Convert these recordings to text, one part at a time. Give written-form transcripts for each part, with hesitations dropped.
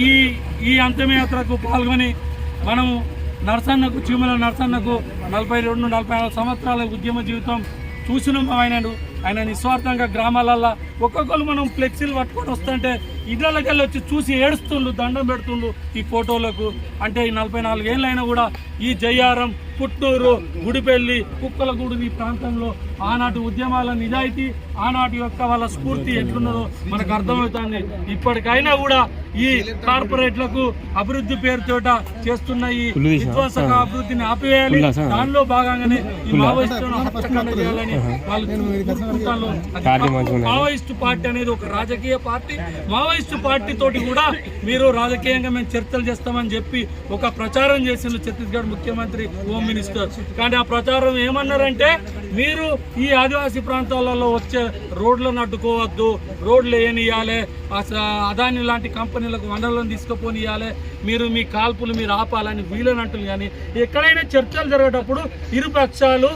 ఈ ఈ అంతిమయాత్రకు పాల్గొని మనము నరసన్నకు చీమల నరసన్నకు 42-44 సంవత్సరాల ఉద్యమ జీవితం చూసినాం. ఆయన నిస్వార్థంగా గ్రామాలల్లో ఒక్కొక్కరు మనం ఫ్లెక్సీలు పట్టుకొని వస్తుంటే ఇళ్ళకెళ్ళి వచ్చి చూసి ఏడుస్తుండ్రు, దండం పెడుతుండ్రు ఈ ఫోటోలకు. అంటే ఈ 44 ఏళ్ళు అయినా కూడా ఈ జయ్యారం, పుట్టూరు, గుడిపల్లి, కుక్కలగూడు ఈ ప్రాంతంలో ఆనాటి ఉద్యమాల నిజాయితీ, ఆనాటి యొక్క వాళ్ళ స్ఫూర్తి ఎట్లున్నదో మనకు అర్థమవుతుంది. ఇప్పటికైనా కూడా ఈ కార్పొరేట్లకు అభివృద్ధి పేరుతోట చేస్తున్న ఈ విధ్వంసక అభివృద్ధిని ఆపివేయాలి. దానిలో భాగంగానే ఈ మావోయిస్టులను హత్యాకాండ చేయాలని వాళ్ళు. మావోయిస్టు పార్టీ అనేది ఒక రాజకీయ పార్టీ. మావోయిస్టు పార్టీ తోటి కూడా మీరు రాజకీయంగా మేము చర్చలు చేస్తామని చెప్పి ఒక ప్రచారం చేసిండ్రు ఛత్తీస్గఢ్ ముఖ్యమంత్రి, హోమ్ మినిస్టర్. కానీ ఆ ప్రచారం ఏమన్నారంటే, మీరు ఈ ఆదివాసీ ప్రాంతాలలో వచ్చే రోడ్లను అడ్డుకోవద్దు, రోడ్లు వేయనియాలి, అదాని లాంటి కంపెనీలకు వనరులను తీసుకుపోనియాలి, మీరు మీ కాల్పులు మీరు ఆపాలని వీలనంటులు. కానీ ఎక్కడైనా చర్చలు జరిగేటప్పుడు ఇరు పక్షాలు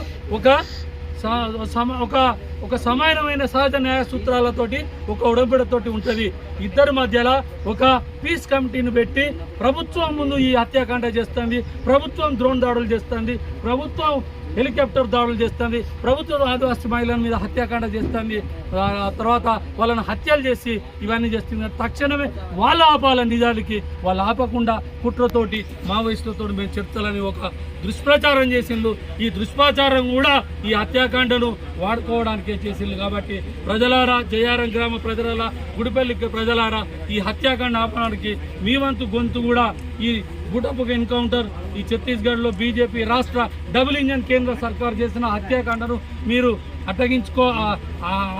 ఒక సమానమైన సహజ న్యాయ సూత్రాలతోటి, ఒక ఉడంబడితోటి ఉంటుంది. ఇద్దరి మధ్యలో ఒక పీస్ కమిటీని పెట్టి ప్రభుత్వం ముందు ఈ హత్యాకాండ చేస్తుంది, ప్రభుత్వం డ్రోన్ దాడులు చేస్తుంది, ప్రభుత్వం హెలికాప్టర్ దాడులు చేస్తుంది, ప్రభుత్వం ఆదివాసీ మహిళల మీద హత్యాకాండ చేస్తుంది, తర్వాత వాళ్ళని హత్యలు చేసి ఇవన్నీ చేస్తుంది. తక్షణమే వాళ్ళు ఆపాలని, నిజానికి వాళ్ళు ఆపకుండా కుట్రతోటి మావోయిస్టులతో మేము చర్చలని ఒక దుష్ప్రచారం చేసిండ్రు. ఈ దుష్ప్రచారం కూడా ఈ హత్యాకాండను వాడుకోవడానికే చేసిండ్రు. కాబట్టి ప్రజలారా, జయారం గ్రామ ప్రజలారా, గుడిపల్లి ప్రజలారా, ఈ హత్యాకాండ ఆపడానికి మీ వంతు గొంతు కూడా ఈ బూటపక ఎన్కౌంటర్, ఈ ఛత్తీస్గఢ్లో బీజేపీ రాష్ట్ర డబుల్ ఇంజన్ కేంద్ర సర్కార్ చేసిన హత్యాకాండను మీరు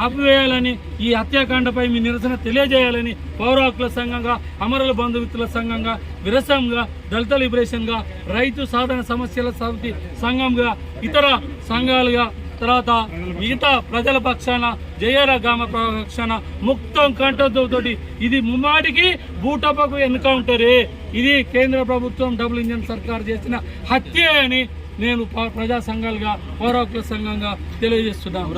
ఆపివేయాలని, ఈ హత్యాకాండపై మీ నిరసన తెలియజేయాలని పౌర హక్కుల సంఘంగా, అమరుల బంధుమిత్రుల సంఘంగా, విరసంగా, దళిత లిబరేషన్గా, రైతు సాధన సమస్యల సమితి సంఘంగా, ఇతర సంఘాలుగా, తర్వాత మిగతా ప్రజల పక్షాన, జయార గ్రామ పక్షాన ముక్తం కంఠతోటి ఇది ముమ్మాటికి బూటపకు ఎన్కౌంటరే, ఇది కేంద్ర ప్రభుత్వం డబుల్ ఇంజన్ సర్కార్ చేసిన హత్య అని నేను ప్రజా సంఘాలుగా, పౌర హక్కుల సంఘంగా తెలియజేస్తున్నాను.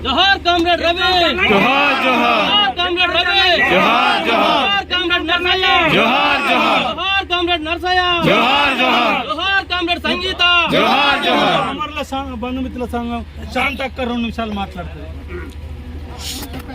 జోహార్ కామ్రేడ్ రవి, జోహార్ జోహార్ కామ్రేడ్ రవి, జోహార్ జోహార్ కామ్రేడ్ నర్సయ్య, జోహార్ జోహార్ కామ్రేడ్ నర్సయ్య, జోహార్ జోహార్ కామ్రేడ్ సంగీత, జోహార్ జోహార్. అమరుల బంధుమిత్రుల సంఘం శాంతక్క 2 నిమిషాలు మాట్లాడుతుంది.